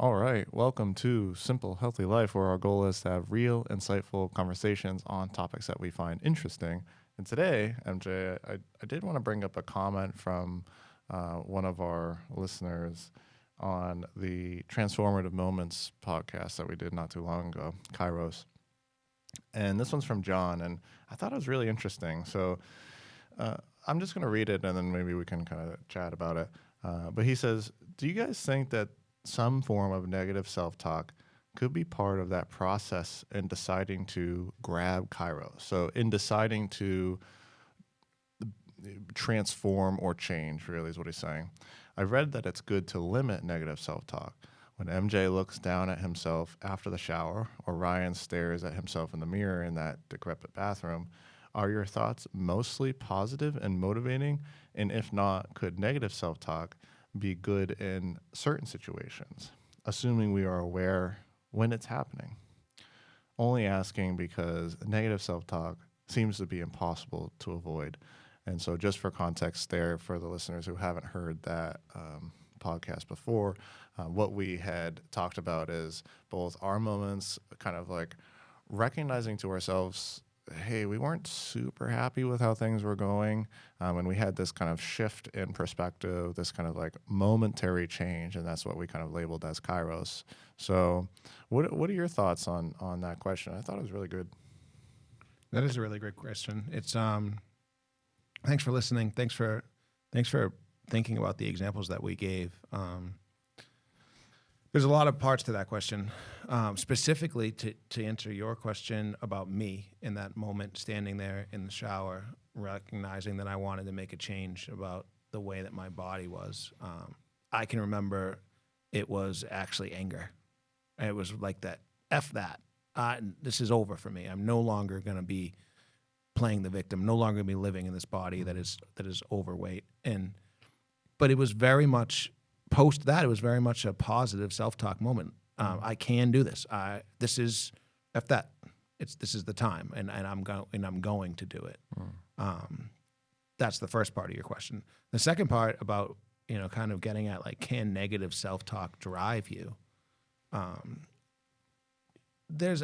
All right, welcome to Simple Healthy Life, where our goal is to have real, insightful conversations on topics that we find interesting. And today, MJ, I did want to bring up a comment from one of our listeners on the Transformative Moments podcast that we did not too long ago, Kairos. And this one's from John, and I thought it was really interesting. So I'm just going to read it, and then maybe we can kind of chat about it. But he says, do you guys think that some form of negative self-talk could be part of that process in deciding to grab Kairos? So in deciding to transform or change, really is what he's saying. I've read that it's good to limit negative self-talk. When MJ looks down at himself after the shower, or Ryan stares at himself in the mirror in that decrepit bathroom, are your thoughts mostly positive and motivating? And if not, could negative self-talk be good in certain situations, assuming we are aware when it's happening? Only asking because negative self-talk seems to be impossible to avoid. And so just for context there, for the listeners who haven't heard that podcast before, what we had talked about is both our moments, kind of like recognizing to ourselves, hey, we weren't super happy with how things were going, and we had this kind of shift in perspective, this kind of like momentary change, and that's what we kind of labeled as Kairos. So what are your thoughts on that question? I thought it was really good. That is a really great question. It's thanks for listening. Thanks for thinking about the examples that we gave. There's a lot of parts to that question. Specifically to answer your question about me in that moment, standing there in the shower, recognizing that I wanted to make a change about the way that my body was. I can remember it was actually anger. It was like that, F that. This is over for me. I'm no longer going to be playing the victim, no longer going to be living in this body that is overweight. But it was very much, post that, it was very much a positive self-talk moment. I can do this. This is F that. This is the time, and I'm going to do it. That's the first part of your question. The second part about kind of getting at like, can negative self-talk drive you? There's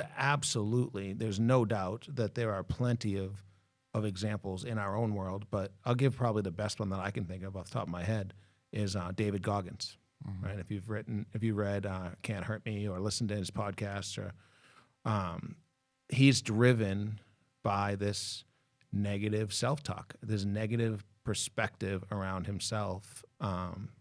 no doubt that there are plenty of examples in our own world, but I'll give probably the best one that I can think of off the top of my head is David Goggins. Right? If you read Can't Hurt Me or listened to his podcasts, or he's driven by this negative self-talk, this negative perspective around himself. I'm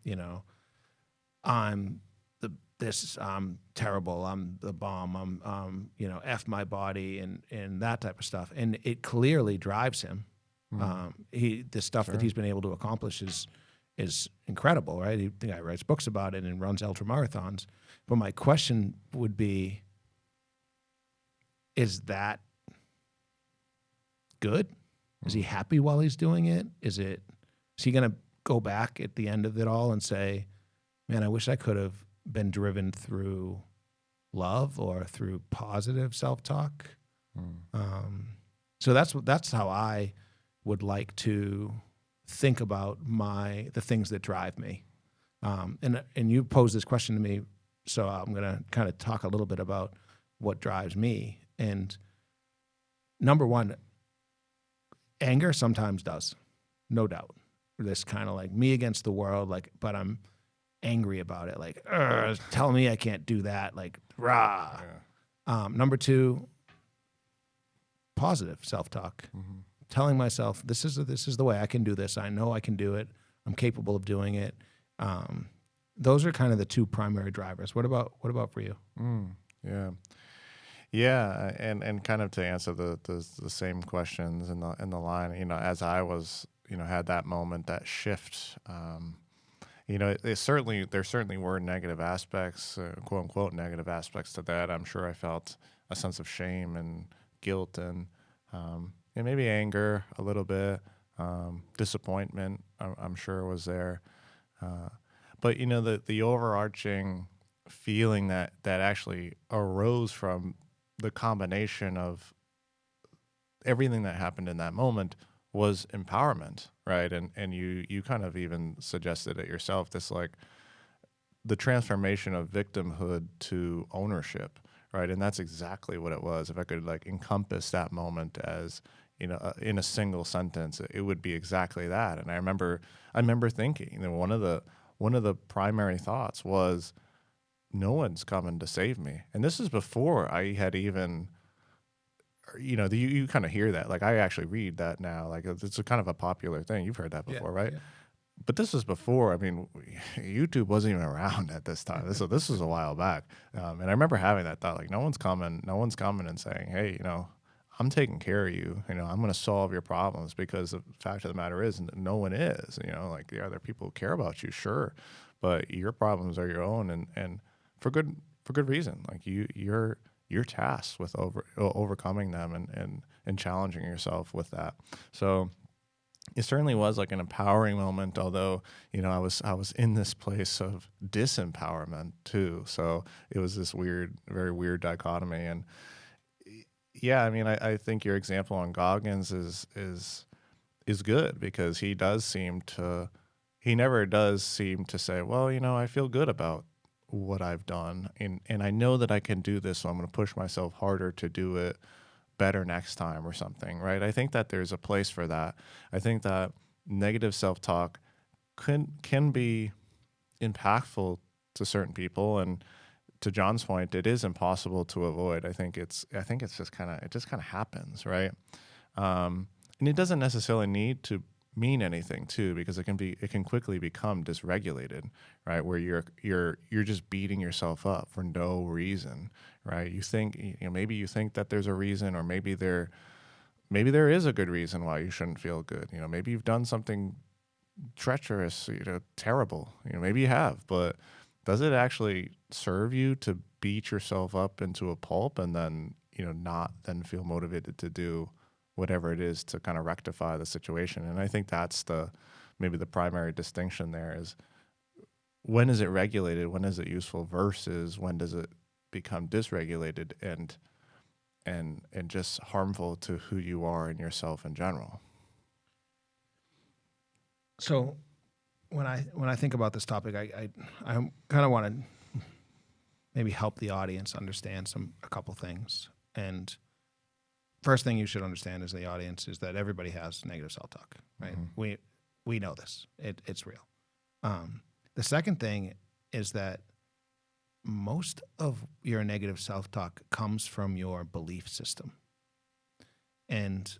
terrible. I'm the bomb. I'm F my body and that type of stuff. And it clearly drives him. The stuff that he's been able to accomplish is incredible, right? The guy writes books about it and runs ultra marathons. But my question would be, is that good? Is he happy while he's doing it? Is he going to go back at the end of it all and say, man, I wish I could have been driven through love or through positive self-talk? So that's how I would like to think about the things that drive me. And you posed this question to me, so I'm going to kind of talk a little bit about what drives me. And number one, anger sometimes does, no doubt. This kind of like me against the world, like, but I'm angry about it, like, tell me I can't do that, like, rah. Yeah. Number two, positive self-talk. Telling myself, this is the way I can do this. I know I can do it. I'm capable of doing it. Those are kind of the two primary drivers. What about for you? Yeah, and kind of to answer the same questions in the line, as I was, had that moment, that shift. There certainly were negative aspects, quote unquote negative aspects to that. I'm sure I felt a sense of shame and guilt and maybe anger a little bit, disappointment. I'm sure was there, but the overarching feeling that actually arose from the combination of everything that happened in that moment was empowerment, right? And you kind of even suggested it yourself, this like the transformation of victimhood to ownership, right? And that's exactly what it was. If I could like encompass that moment as, in a single sentence, it would be exactly that. And I remember thinking that one of the primary thoughts was, no one's coming to save me. And this is before I had even, you kind of hear that. Like I actually read that now. Like it's a kind of a popular thing. You've heard that before, right? Yeah. But this was before. I mean, YouTube wasn't even around at this time. This was a while back. And I remember having that thought, like, no one's coming and saying, hey, I'm taking care of you. I'm going to solve your problems, because the fact of the matter is, no one is. Like the other people who care about you, sure, but your problems are your own, and for good reason. Like you're tasked with overcoming them and challenging yourself with that. So it certainly was like an empowering moment, although I was in this place of disempowerment too. So it was this very weird dichotomy. And yeah, I mean, I think your example on Goggins is good, because he never does seem to say, well, I feel good about what I've done, and I know that I can do this, so I'm going to push myself harder to do it better next time or something, right? I think that there's a place for that. I think that negative self-talk can be impactful to certain people, and to John's point, it is impossible to avoid. I think it's just kind of happens, right? And it doesn't necessarily need to mean anything too, because it can quickly become dysregulated, right? Where you're just beating yourself up for no reason, right? You think, maybe you think that there's a reason, or maybe there is a good reason why you shouldn't feel good. Maybe you've done something treacherous, terrible. Maybe you have, but does it actually serve you to beat yourself up into a pulp and then, not then feel motivated to do whatever it is to kind of rectify the situation? And I think that's maybe the primary distinction there is, when is it regulated? When is it useful versus when does it become dysregulated and just harmful to who you are and yourself in general? So when I think about this topic, I kind of want to maybe help the audience understand a couple things. And first thing you should understand as the audience is that everybody has negative self-talk, right? Mm-hmm. We know this. It's real. The second thing is that most of your negative self-talk comes from your belief system. And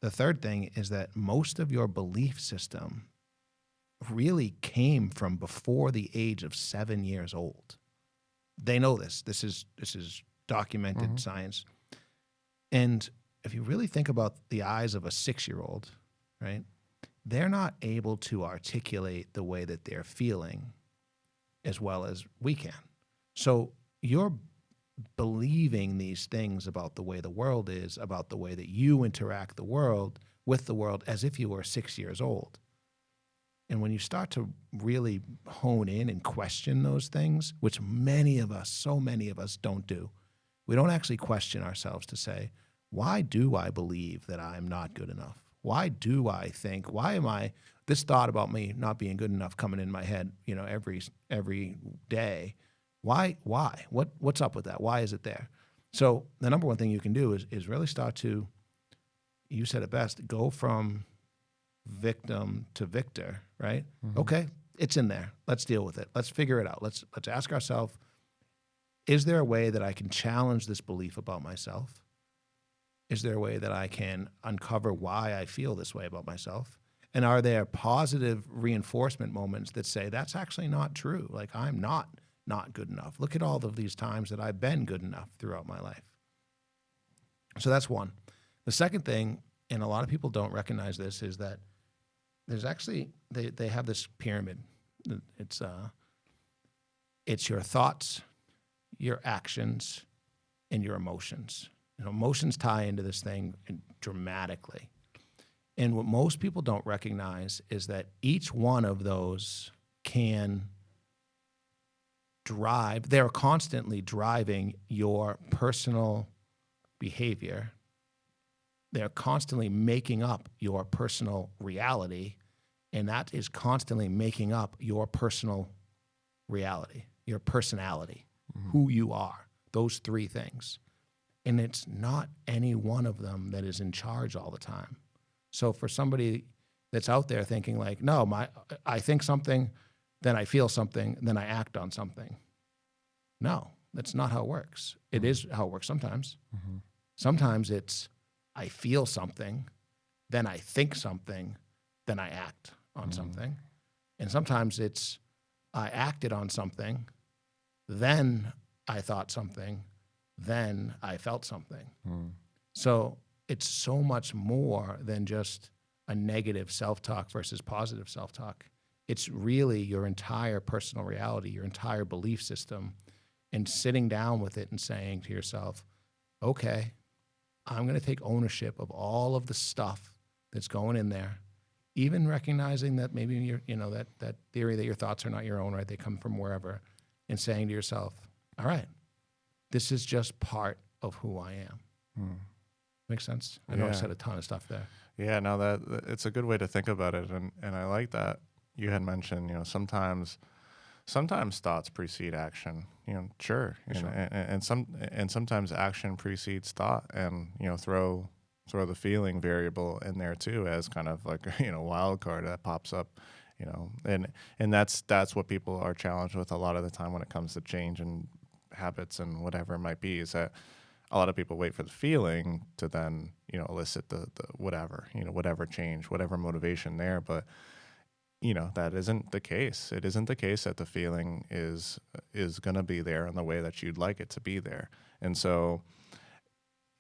the third thing is that most of your belief system really came from before the age of 7 years old. They know this. This is documented science. And if you really think about the eyes of a 6-year-old, right, they're not able to articulate the way that they're feeling as well as we can. So you're believing these things about the way the world is, about the way that you interact with the world as if you were 6 years old. And when you start to really hone in and question those things, which so many of us don't do, we don't actually question ourselves to say, why do I believe that I'm not good enough? Why do I think, this thought about me not being good enough coming in my head, every day? Why? What's up with that? Why is it there? So the number one thing you can do is really start to, you said it best, go from victim to victor, right? Mm-hmm. Okay, it's in there. Let's deal with it. Let's figure it out. Let's ask ourselves, is there a way that I can challenge this belief about myself? Is there a way that I can uncover why I feel this way about myself? And are there positive reinforcement moments that say that's actually not true? Like, I'm not good enough. Look at all of these times that I've been good enough throughout my life. So that's one. The second thing, and a lot of people don't recognize this, is that there's actually, they have this pyramid. It's your thoughts, your actions, and your emotions. Emotions tie into this thing dramatically. And what most people don't recognize is that each one of those they're constantly driving your personal behavior. They're constantly making up your personal reality, and that is constantly making up your personal reality, your personality, who you are, those three things. And it's not any one of them that is in charge all the time. So for somebody that's out there thinking like, no, I think something, then I feel something, then I act on something. No, that's not how it works. It is how it works sometimes. Sometimes it's I feel something, then I think something, then I act on something. And sometimes it's I acted on something, then I thought something, then I felt something. So it's so much more than just a negative self-talk versus positive self-talk. It's really your entire personal reality, your entire belief system, and sitting down with it and saying to yourself, okay, I'm going to take ownership of all of the stuff that's going in there, even recognizing that maybe you're, that theory that your thoughts are not your own, right? They come from wherever, and saying to yourself, all right, this is just part of who I am. Makes sense? I know I said a ton of stuff there. Yeah, no, that it's a good way to think about it, and I like that you had mentioned, sometimes thoughts precede action. Sure, and sometimes action precedes thought, and throw the feeling variable in there too as kind of like wild card that pops up, and that's what people are challenged with a lot of the time when it comes to change and habits and whatever it might be, is that a lot of people wait for the feeling to then elicit the whatever change, whatever motivation there, but that isn't the case. It isn't the case that the feeling is going to be there in the way that you'd like it to be there. And so,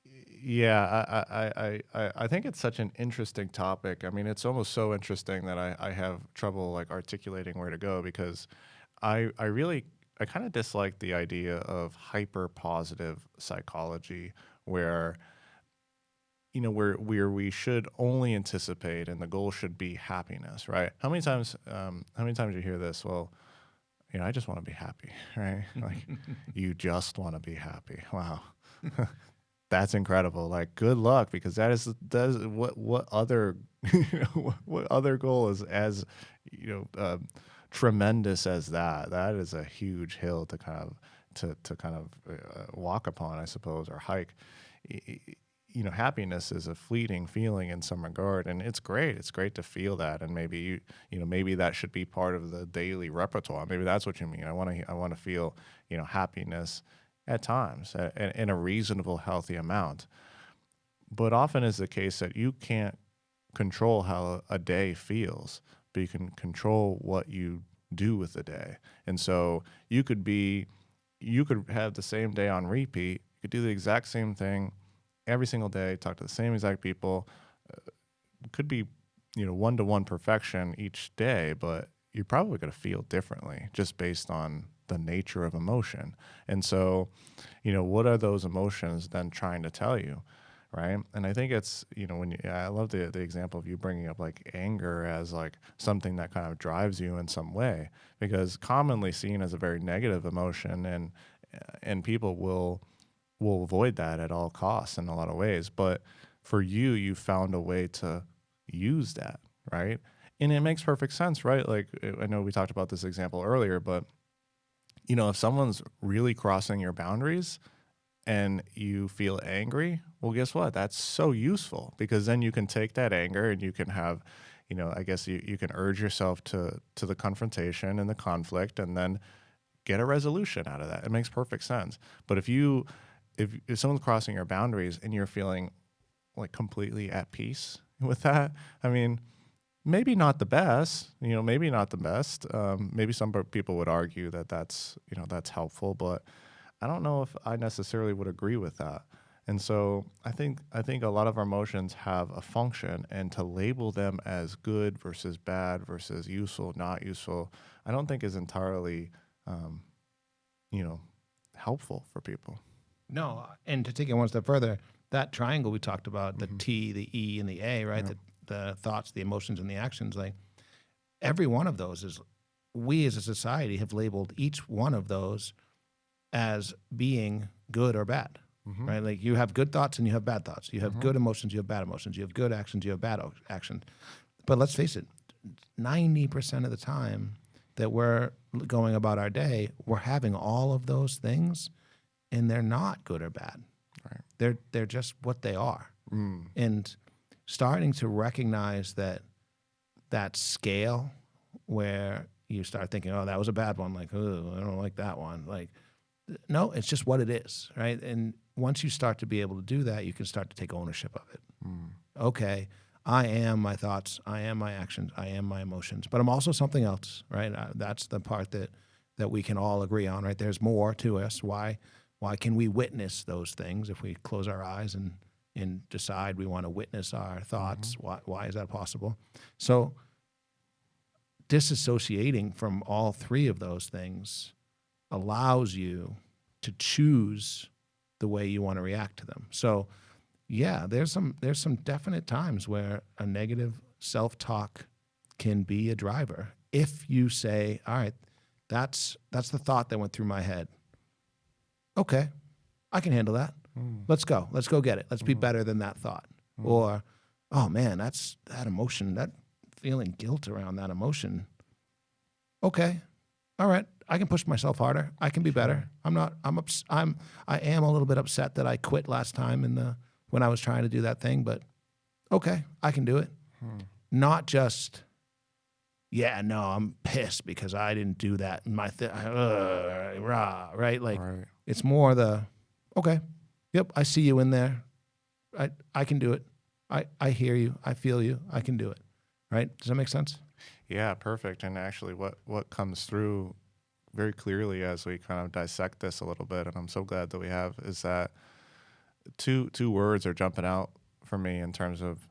I think it's such an interesting topic. I mean, it's almost so interesting that I have trouble like articulating where to go, because I kind of dislike the idea of hyper positive psychology where where we should only anticipate and the goal should be happiness, right? How many times you hear this? Well, I just want to be happy, right? Like, you just want to be happy. Wow. That's incredible. Like, good luck, because that is what other what other goal is as tremendous as that. That is a huge hill to kind of walk upon, I suppose, or hike. Happiness is a fleeting feeling in some regard, and it's great. It's great to feel that, and maybe maybe that should be part of the daily repertoire. Maybe that's what you mean. I want to feel happiness at times in a reasonable, healthy amount. But often is the case that you can't control how a day feels, but you can control what you do with the day. And so you could have the same day on repeat. You could do the exact same thing every single day, talk to the same exact people. Could be, one-to-one perfection each day, but you're probably going to feel differently just based on the nature of emotion. And so, what are those emotions then trying to tell you, right? And I think it's, I love the example of you bringing up like anger as like something that kind of drives you in some way, because commonly seen as a very negative emotion, and people will avoid that at all costs in a lot of ways. But for you found a way to use that, right? And it makes perfect sense, right? Like, I know we talked about this example earlier, but if someone's really crossing your boundaries and you feel angry, well, guess what? That's so useful, because then you can take that anger and you can have, I guess you can urge yourself to the confrontation and the conflict, and then get a resolution out of that. It makes perfect sense. But if someone's crossing your boundaries and you're feeling like completely at peace with that, I mean, maybe not the best, maybe not the best. Maybe some people would argue that that's helpful, but I don't know if I necessarily would agree with that. And so I think a lot of our emotions have a function, and to label them as good versus bad versus useful, not useful, I don't think is entirely, helpful for people. No, and to take it one step further, that triangle we talked about, the T, the E, and the A, right? Yeah. The thoughts, the emotions, and the actions, like every one of those is, we as a society have labeled each one of those as being good or bad, right? Like, you have good thoughts and you have bad thoughts. You have good emotions, you have bad emotions. You have good actions, you have bad actions. But let's face it, 90% of the time, that we're going about our day, we're having all of those things, and they're not good or bad. Right. They're just what they are. Mm. And starting to recognize that scale where you start thinking, oh, that was a bad one. Like, oh, I don't like that one. Like, no, it's just what it is, right? And once you start to be able to do that, you can start to take ownership of it. Mm. Okay, I am my thoughts, I am my actions, I am my emotions, but I'm also something else, right? That's the part that we can all agree on, right? There's more to us. Why can we witness those things if we close our eyes and decide we want to witness our thoughts? Why is that possible? So disassociating from all three of those things allows you to choose the way you want to react to them. So yeah, there's some definite times where a negative self-talk can be a driver. If you say, all right, that's the thought that went through my head. Okay, I can handle that. Let's go get it. Let's be better than that thought. Or, oh man, that emotion, that feeling guilt around that emotion. Okay, all right, I can push myself harder. I can be better. I am a little bit upset that I quit last time when I was trying to do that thing, but okay, I can do it. Not just, yeah, no, I'm pissed because I didn't do that. Right? Like, it's more okay, yep, I see you in there. I can do it. I hear you. I feel you. I can do it. Right? Does that make sense? Yeah, perfect. And actually what comes through very clearly as we kind of dissect this a little bit, and I'm so glad that we have, is that two words are jumping out for me in terms of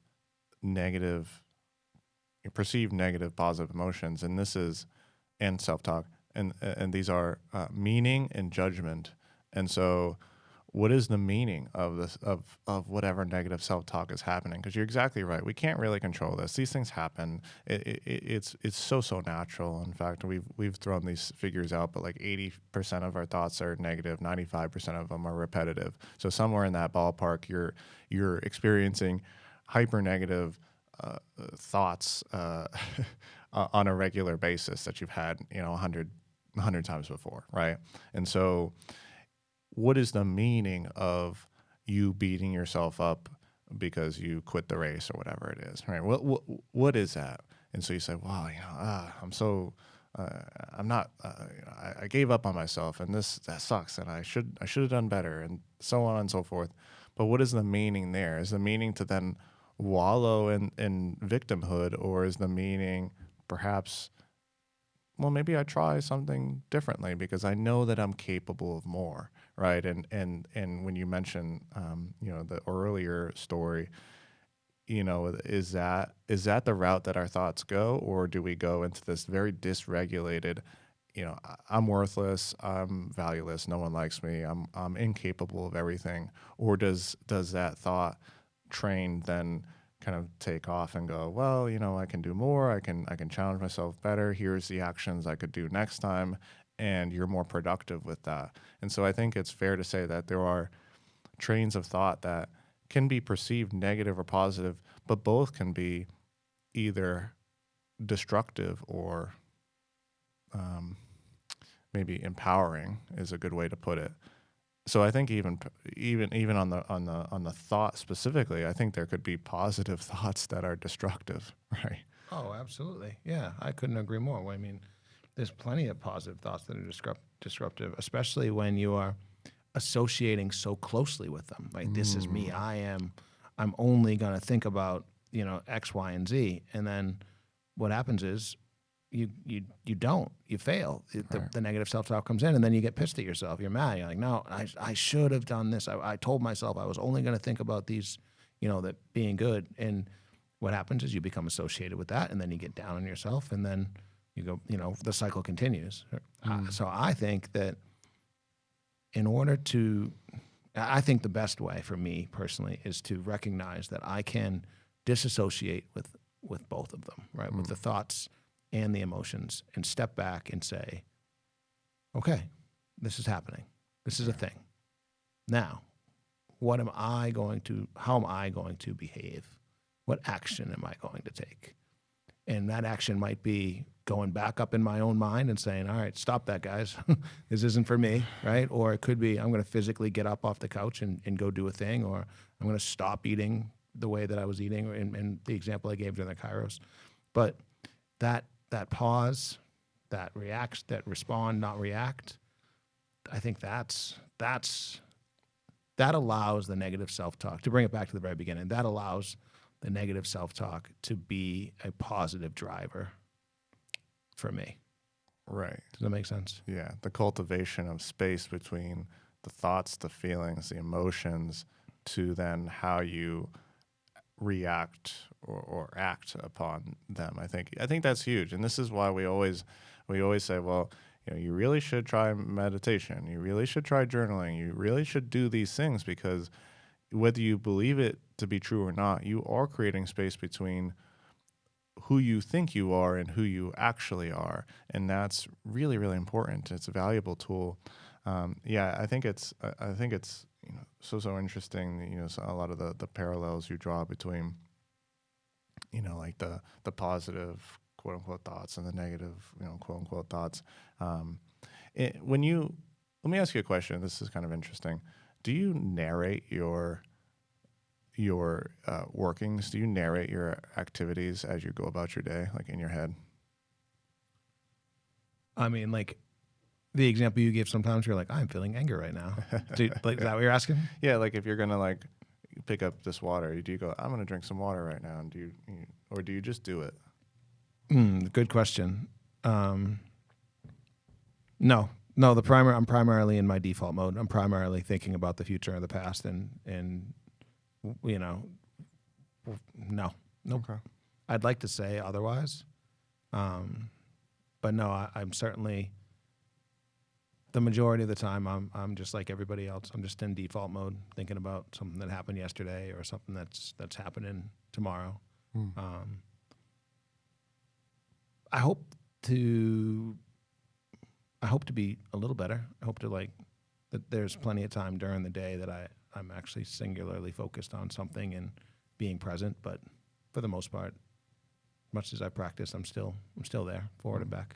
perceived negative, positive emotions, and this is and self-talk, and these are meaning and judgment. And so, what is the meaning of this of whatever negative self-talk is happening? Because you're exactly right. We can't really control this. These things happen. It's so natural. In fact, we've thrown these figures out, but like 80% of our thoughts are negative. 95% of them are repetitive. So somewhere in that ballpark, you're experiencing hyper negative thoughts on a regular basis that you've had 100 times before, right? And so, what is the meaning of you beating yourself up because you quit the race or whatever it is, right? What is that? And so you say, wow, I'm so, I'm not, I gave up on myself, and that sucks, and I should have done better, and so on and so forth. But what is the meaning there? Is the meaning to then wallow in victimhood, or is the meaning perhaps, well, maybe I try something differently because I know that I'm capable of more, right? And when you mention, the earlier story, is that the route that our thoughts go, or do we go into this very dysregulated, I'm worthless, I'm valueless, no one likes me, I'm incapable of everything, or does that thought train then kind of take off and go, well, I can do more, I can challenge myself better, here's the actions I could do next time, and you're more productive with that. And so I think it's fair to say that there are trains of thought that can be perceived negative or positive, but both can be either destructive or maybe empowering is a good way to put it. So I think even on the thought specifically, I think there could be positive thoughts that are destructive, right? Oh, absolutely. Yeah, I couldn't agree more. I mean, there's plenty of positive thoughts that are disruptive, especially when you are associating so closely with them. Like, this is me. I'm only going to think about, X, Y, and Z. And then what happens is you fail. The negative self-talk comes in, and then you get pissed at yourself. You're mad. You're like, no, I should have done this. I told myself I was only going to think about these, that being good. And what happens is you become associated with that, and then you get down on yourself, and then you go, the cycle continues. So I think that I think the best way for me personally is to recognize that I can disassociate with both of them, right? With the thoughts and the emotions, and step back and say, okay, this is happening. This is a thing. Now, how am I going to behave? What action am I going to take? And that action might be going back up in my own mind and saying, all right, stop that, guys. This isn't for me, right? Or it could be I'm going to physically get up off the couch and go do a thing, or I'm going to stop eating the way that I was eating, and the example I gave during the Kairos. But that pause, that react, that respond, not react, I think that allows the negative self-talk, to bring it back to the very beginning, that allows the negative self-talk to be a positive driver for me. Right. Does that make sense? Yeah. The cultivation of space between the thoughts, the feelings, the emotions, to then how you react or act upon them. I think that's huge. And this is why we always say, well, you really should try meditation. You really should try journaling. You really should do these things, because whether you believe it to be true or not, you are creating space between who you think you are and who you actually are. And that's really, really important. It's a valuable tool. I think it's so interesting, so a lot of the parallels you draw between, like the positive quote unquote thoughts and the negative, quote unquote thoughts. Let me ask you a question. This is kind of interesting. Do you narrate your workings? Do you narrate your activities as you go about your day, like in your head? I mean, like the example you give, sometimes you're like, I'm feeling anger right now. Is that what you're asking? Yeah, like if you're gonna like pick up this water, do you go, I'm gonna drink some water right now, and or do you just do it? Good question. No. I'm primarily in my default mode. I'm primarily thinking about the future and the past, and no. Nope. Okay. I'd like to say otherwise, but no. I'm certainly, the majority of the time, I'm just like everybody else. I'm just in default mode, thinking about something that happened yesterday or something that's happening tomorrow. I hope to be a little better. I hope to that there's plenty of time during the day that I'm actually singularly focused on something and being present. But for the most part, much as I practice, I'm still there, forward and back.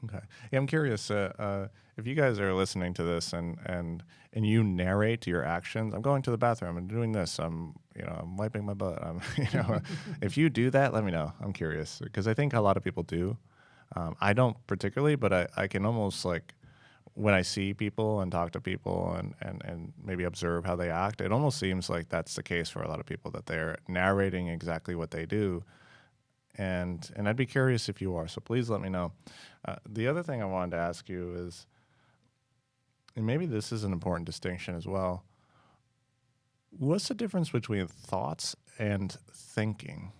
Okay. Yeah, I'm curious if you guys are listening to this and you narrate your actions. I'm going to the bathroom. I'm doing this. I'm wiping my butt. If you do that, let me know. I'm curious, because I think a lot of people do. I don't particularly, but I can almost, like, when I see people and talk to people and maybe observe how they act, it almost seems like that's the case for a lot of people, that they're narrating exactly what they do. And I'd be curious if you are, so please let me know. The other thing I wanted to ask you is, and maybe this is an important distinction as well, what's the difference between thoughts and thinking?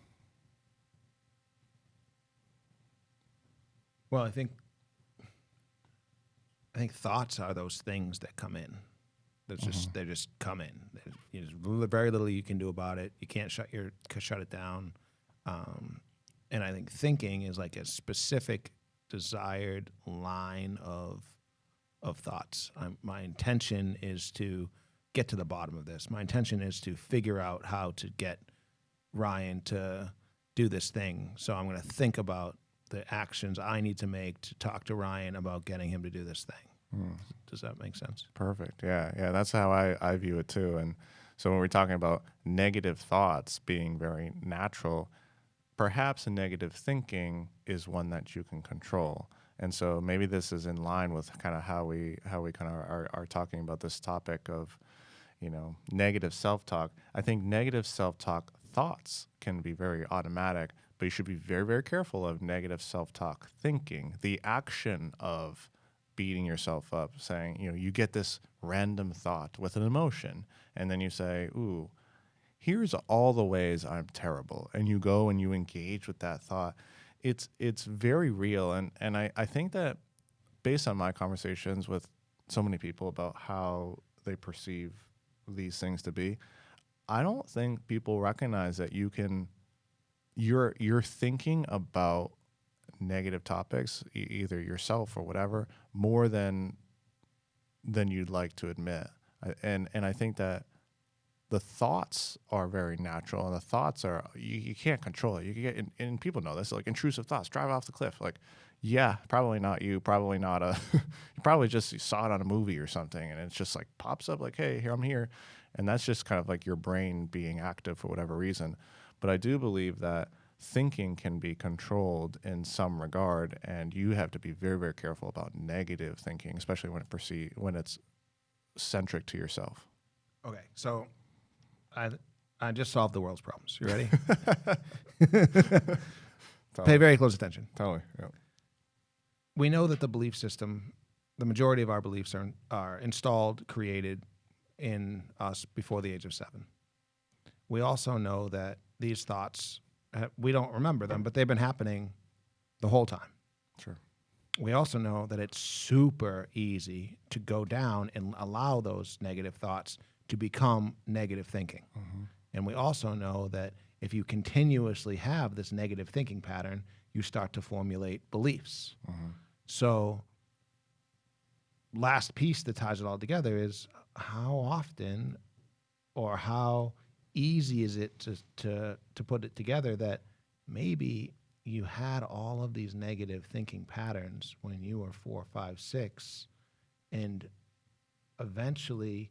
Well, I think thoughts are those things that come in. They just come in. There's very little you can do about it. You can't shut it down. And I think thinking is like a specific, desired line of thoughts. My intention is to get to the bottom of this. My intention is to figure out how to get Ryan to do this thing. So I'm going to think about the actions I need to make to talk to Ryan about getting him to do this thing. Does that make sense? Perfect. Yeah. That's how I view it too. And so when we're talking about negative thoughts being very natural, perhaps a negative thinking is one that you can control. And so maybe this is in line with kind of how we kind of are talking about this topic of, negative self-talk. I think negative self-talk thoughts can be very automatic, but you should be very, very careful of negative self-talk thinking, the action of beating yourself up, saying, you get this random thought with an emotion, and then you say, ooh, here's all the ways I'm terrible. And you go and you engage with that thought. It's very real. And I think that based on my conversations with so many people about how they perceive these things to be, I don't think people recognize that you're thinking about negative topics, either yourself or whatever, more than you'd like to admit. And I think that the thoughts are very natural, and the thoughts are you can't control it. You can get and people know this, like intrusive thoughts, drive off the cliff. Like, yeah, probably not you, probably not a you probably just you saw it on a movie or something, and it's just like pops up like, hey, here I'm here. And that's just kind of like your brain being active for whatever reason. But I do believe that thinking can be controlled in some regard, and you have to be very, very careful about negative thinking, especially when it's centric to yourself. Okay, so I just solved the world's problems. You ready? Pay very close attention. Totally. Yeah. We know that the belief system, the majority of our beliefs are installed, created in us before the age of 7. We also know that these thoughts, we don't remember them, but they've been happening the whole time. Sure. We also know that it's super easy to go down and allow those negative thoughts to become negative thinking. Mm-hmm. And we also know that if you continuously have this negative thinking pattern, you start to formulate beliefs. Mm-hmm. So last piece that ties it all together is how often or how easy is it to put it together that maybe you had all of these negative thinking patterns when you were 4, 5, 6, and eventually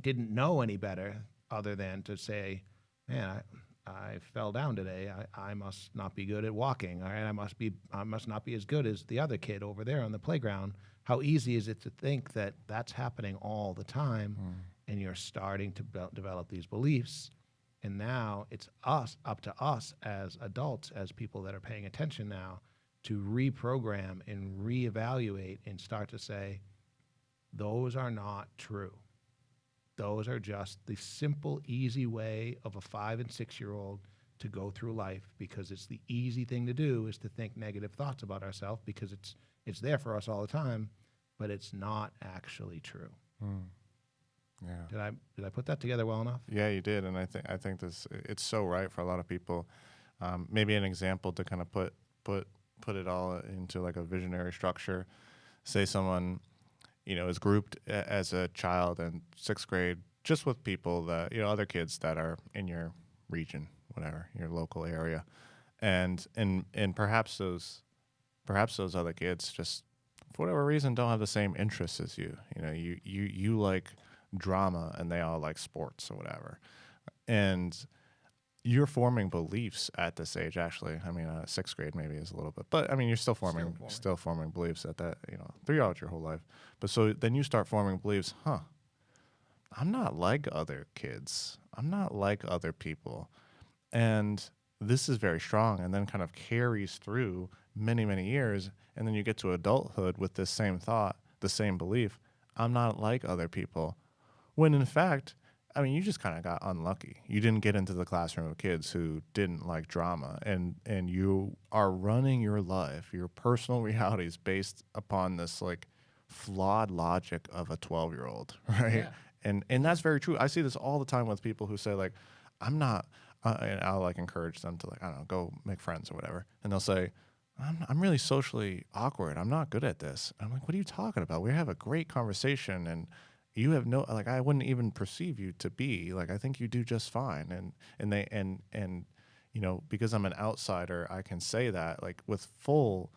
didn't know any better other than to say, man, I fell down today. I must not be good at walking. All right, I must not be as good as the other kid over there on the playground. How easy is it to think that that's happening all the time, and you're starting to develop these beliefs, and now it's up to us as adults, as people that are paying attention now, to reprogram and reevaluate and start to say, those are not true. Those are just the simple, easy way of a 5 and 6-year-old to go through life, because it's the easy thing to do is to think negative thoughts about ourselves because it's there for us all the time, but it's not actually true. Yeah. Did I put that together well enough? Yeah, you did, and I think this it's so right for a lot of people. Maybe an example to kind of put it all into like a visionary structure. Say someone, is grouped as a child in 6th grade, just with people that, other kids that are in your region, whatever, your local area. And perhaps those other kids just, for whatever reason, don't have the same interests as you. You like drama and they all like sports or whatever. And you're forming beliefs at this age, actually. I mean, 6th grade maybe is a little bit, but I mean, you're still forming beliefs at that, throughout your whole life. But so then you start forming beliefs, I'm not like other kids. I'm not like other people. And this is very strong, and then kind of carries through many, many years. And then you get to adulthood with this same thought, the same belief, I'm not like other people. When in fact, I mean, you just kind of got unlucky. You didn't get into the classroom of kids who didn't like drama, and you are running your life, your personal realities based upon this like flawed logic of a 12-year-old, right? Yeah. And that's very true. I see this all the time with people who say like, I'm not, and I'll like encourage them to like, I don't know, go make friends or whatever, and they'll say, I'm really socially awkward. I'm not good at this. I'm like, what are you talking about? We have a great conversation, and you have no, like, I wouldn't even perceive you to be like, I think you do just fine. And because I'm an outsider, I can say that like with full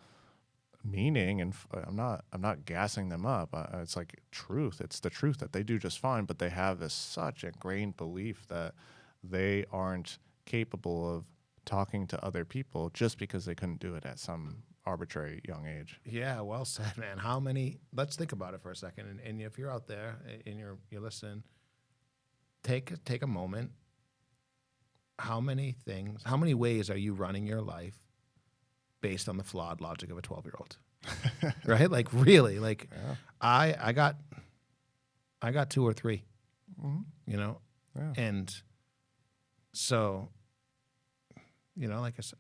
meaning, and I'm not gassing them up. It's like truth. It's the truth that they do just fine, but they have this such ingrained belief that they aren't capable of talking to other people just because they couldn't do it at some arbitrary young age. Yeah, well said, man. Let's think about it for a second. And if you're out there and you're listening, take a moment. How many ways are you running your life based on the flawed logic of a 12-year-old? Right? Like really, like yeah. I got 2 or 3, Yeah. And so, like I said,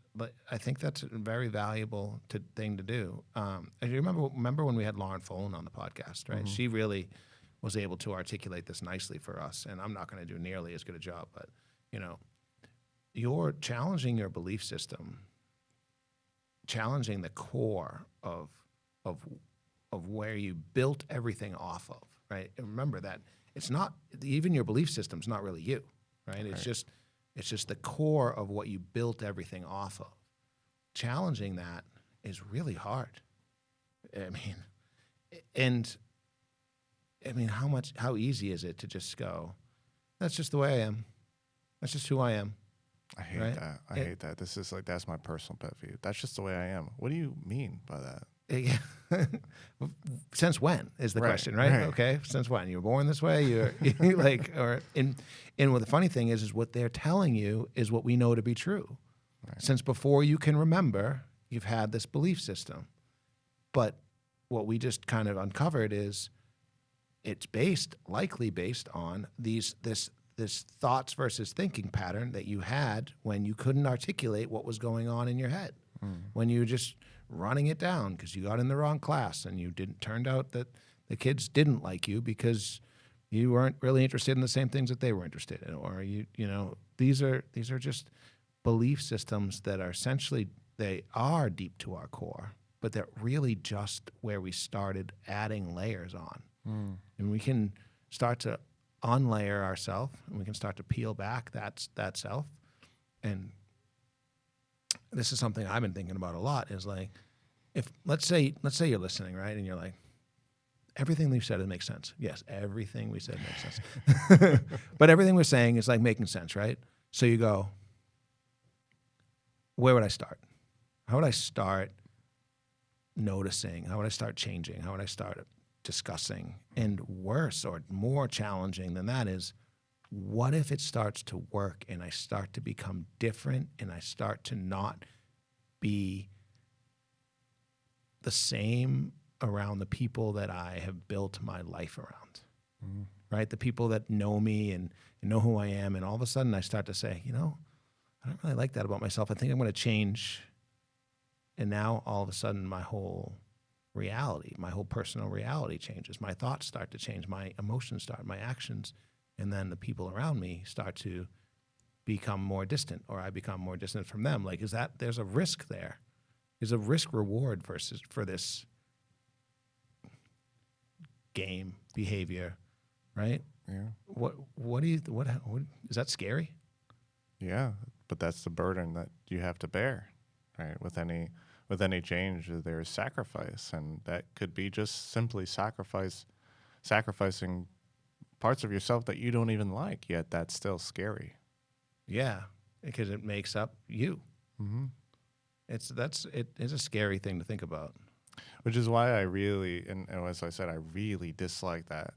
I think that's a very valuable thing to do. And you remember when we had Lauren Folan on the podcast, right? Mm-hmm. She really was able to articulate this nicely for us, and I'm not going to do nearly as good a job, but, you're challenging your belief system, challenging the core of where you built everything off of, right? And remember that it's not, even your belief system's not really you, right? It's just the core of what you built everything off of. Challenging that is really hard. I mean, how easy is it to just go, that's just the way I am. That's just who I am. I hate right? that. I hate that. This is like, that's my personal pet peeve. That's just the way I am. What do you mean by that? Since when is the Right, question, right? right. Okay, since when? You were born this way. You're like, and what the funny thing is what they're telling you is what we know to be true. Right. Since before you can remember, you've had this belief system. But what we just kind of uncovered is it's likely based on this thoughts versus thinking pattern that you had when you couldn't articulate what was going on in your head, when you were just running it down because you got in the wrong class and turned out that the kids didn't like you because you weren't really interested in the same things that they were interested in, or these are just belief systems that are essentially, they are deep to our core, but they're really just where we started adding layers on. And we can start to unlayer ourselves, and we can start to peel back that self. And this is something I've been thinking about a lot, is like, if let's say you're listening, right, and you're like, everything we've said makes sense. Yes, everything we said makes sense. But everything we're saying is like making sense, right? So you go, where would I start? How would I start noticing? How would I start changing? How would I start discussing? And worse or more challenging than that is, what if it starts to work and I start to become different and I start to not be the same around the people that I have built my life around, right? The people that know me and know who I am, and all of a sudden I start to say, I don't really like that about myself. I think I'm going to change. And now all of a sudden my whole reality, my whole personal reality changes. My thoughts start to change. My emotions start, my actions. And then the people around me start to become more distant, or I become more distant from them. Like, there's a risk there. There's a risk reward for this game behavior, right? Yeah. What is that scary? Yeah, but that's the burden that you have to bear, right? With any change, there's sacrifice, and that could be just simply sacrificing parts of yourself that you don't even like, yet that's still scary. Yeah, because it makes up you. Mm-hmm. It is a scary thing to think about. Which is why I really, and as I said, I really dislike that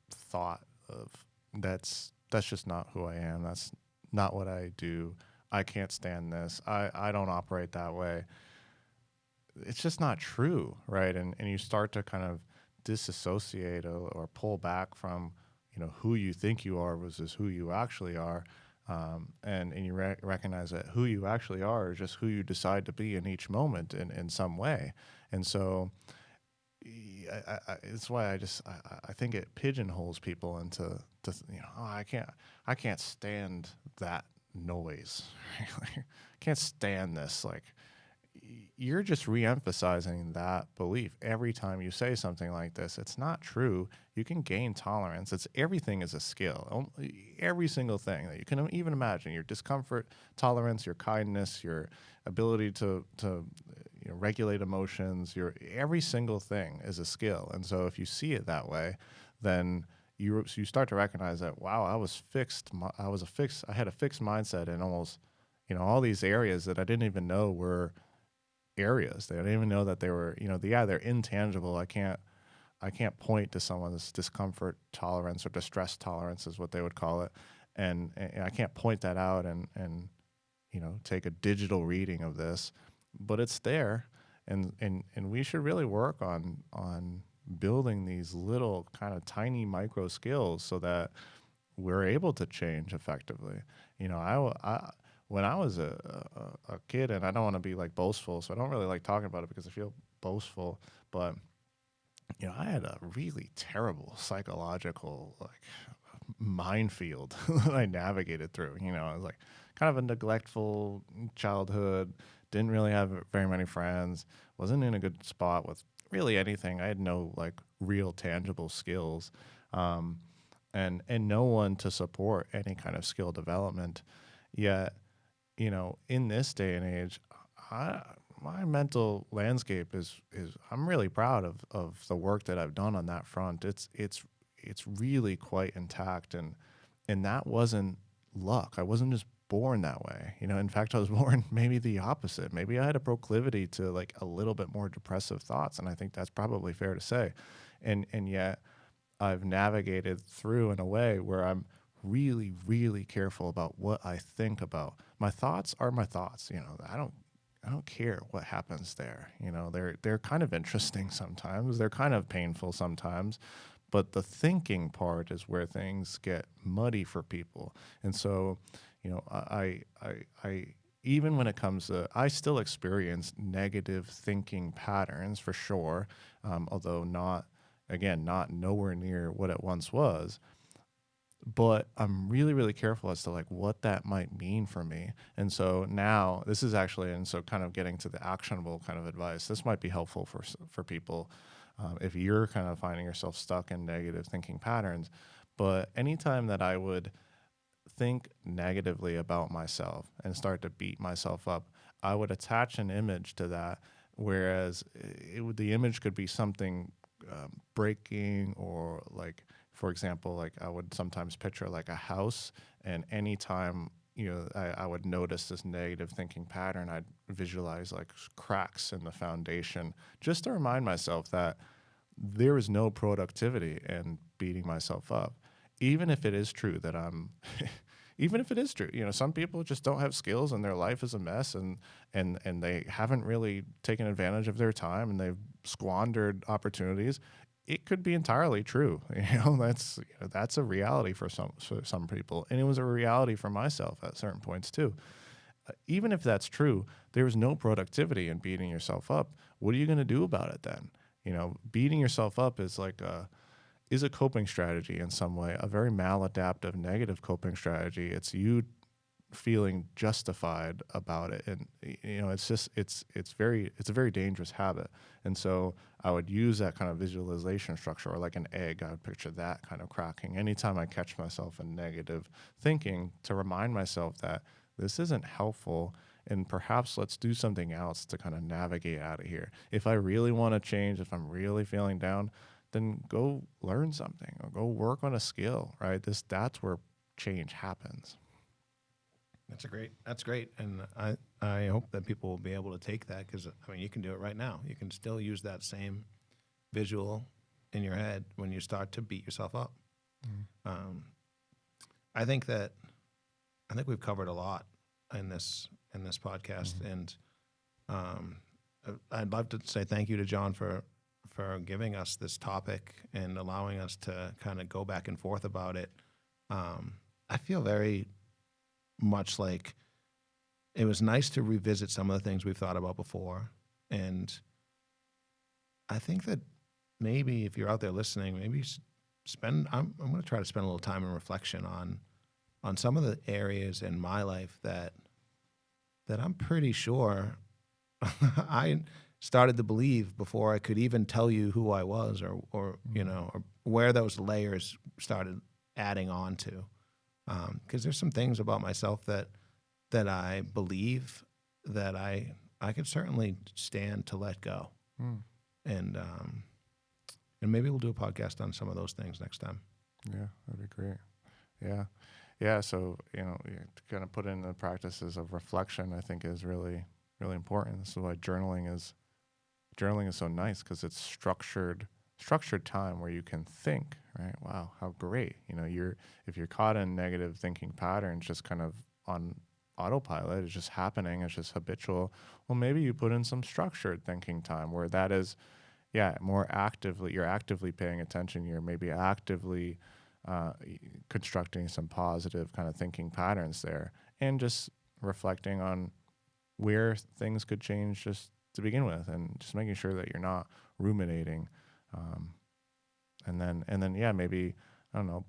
thought of that's just not who I am. That's not what I do. I can't stand this. I don't operate that way. It's just not true, right? And you start to kind of disassociate or pull back from, who you think you are versus who you actually are. And you recognize that who you actually are is just who you decide to be in each moment in some way. And so it's why I think it pigeonholes people into I can't stand that noise. I can't stand this. Like, you're just re-emphasizing that belief every time you say something like this. It's not true. You can gain tolerance. Everything is a skill. Every single thing that you can even imagine, your discomfort tolerance, your kindness, your ability to regulate emotions, every single thing is a skill. And so if you see it that way, then you start to recognize that, wow, I was fixed. I had a fixed mindset in almost, all these areas that I didn't even know were areas. I didn't even know that they were, they're intangible. I can't point to someone's discomfort tolerance or distress tolerance is what they would call it. And I can't point that out and take a digital reading of this, but it's there. And we should really work on building these little kind of tiny micro skills so that we're able to change effectively. When I was a kid, and I don't want to be like boastful, so I don't really like talking about it because I feel boastful, but I had a really terrible psychological minefield that I navigated through. I was like kind of a neglectful childhood, didn't really have very many friends, wasn't in a good spot with really anything. I had no like real tangible skills, um, and no one to support any kind of skill development. Yet, in this day and age, I, my mental landscape is I'm really proud of the work that I've done on that front. It's really quite intact, and that wasn't luck. I wasn't just born that way. In fact, I was born maybe the opposite. Maybe I had a proclivity to like a little bit more depressive thoughts, and I think that's probably fair to say. And yet I've navigated through in a way where I'm really, really careful about what I think about. My thoughts are my thoughts. I don't care what happens there. They're kind of interesting sometimes. They're kind of painful sometimes, but the thinking part is where things get muddy for people. And so, I even when it comes to, I still experience negative thinking patterns for sure, although not nowhere near what it once was. But I'm really, really careful as to like what that might mean for me. And so now this is actually, and so kind of getting to the actionable kind of advice, this might be helpful for people if you're kind of finding yourself stuck in negative thinking patterns. But anytime that I would think negatively about myself and start to beat myself up, I would attach an image to that. Whereas the image could be something breaking, or like, for example, like I would sometimes picture like a house, and anytime I would notice this negative thinking pattern, I'd visualize like cracks in the foundation, just to remind myself that there is no productivity in beating myself up, even if it is true that I'm. Even if it is true, some people just don't have skills and their life is a mess, and they haven't really taken advantage of their time and they've squandered opportunities. It could be entirely true. That's a reality for some people, and it was a reality for myself at certain points too. Even if that's true, there is no productivity in beating yourself up. What are you going to do about it then? Beating yourself up is like is a coping strategy in some way, a very maladaptive, negative coping strategy. It's you feeling justified about it, and it's a very dangerous habit. And so I would use that kind of visualization structure, or like an egg. I would picture that kind of cracking anytime I catch myself in negative thinking, to remind myself that this isn't helpful, and perhaps let's do something else to kind of navigate out of here. If I really want to change, if I'm really feeling down, then go learn something or go work on a skill, right? That's where change happens. That's great. And I hope that people will be able to take that, because you can do it right now. You can still use that same visual in your head when you start to beat yourself up. Mm. I think we've covered a lot in this podcast, and I'd love to say thank you to John for giving us this topic and allowing us to kind of go back and forth about it. I feel very much like it was nice to revisit some of the things we've thought about before. And I think that maybe if you're out there listening, maybe I'm going to try to spend a little time in reflection on some of the areas in my life that I'm pretty sure I started to believe before I could even tell you who I was, or where those layers started adding on to. Because there's some things about myself that I believe that I could certainly stand to let go. And maybe we'll do a podcast on some of those things next time. Yeah, that'd be great. Yeah. So to kind of put in the practices of reflection, I think is really, really important. This is why journaling is so nice, because it's structured time where you can think, right? Wow, how great. If you're caught in negative thinking patterns, just kind of on autopilot, it's just happening, it's just habitual. Well, maybe you put in some structured thinking time where that is, more actively, you're actively paying attention. You're maybe actively constructing some positive kind of thinking patterns there, and just reflecting on where things could change just to begin with, and just making sure that you're not ruminating. And then maybe, I don't know,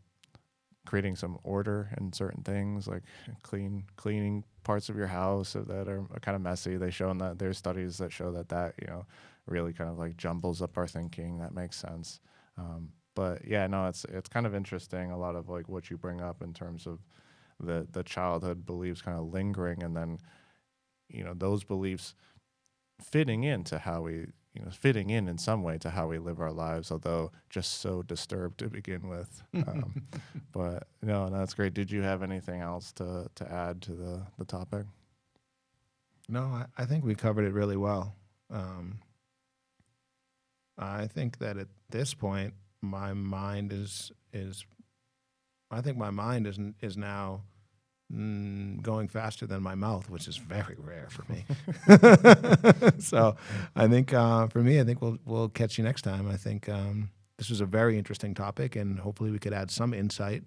creating some order in certain things, like cleaning parts of your house that are kind of messy. There's studies that show that really kind of like jumbles up our thinking. That makes sense. But yeah, no, it's kind of interesting. A lot of like what you bring up in terms of the childhood beliefs kind of lingering, and then those beliefs fitting into how we fitting in some way to how we live our lives, although just so disturbed to begin with. But no, that's great. Did you have anything else to add to the topic? No, I think we covered it really well. I think that at this point, my mind is I think my mind is now going faster than my mouth, which is very rare for me. So I think for me, I think we'll catch you next time. I think this was a very interesting topic, and hopefully we could add some insight.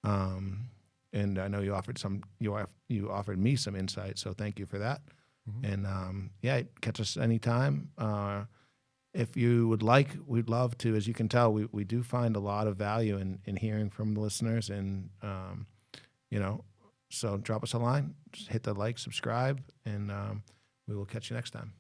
And I know you offered me some insight, so thank you for that. And yeah, catch us anytime. If you would like, we'd love to. As you can tell, we do find a lot of value in hearing from the listeners, and so drop us a line, just hit the like, subscribe, and we will catch you next time.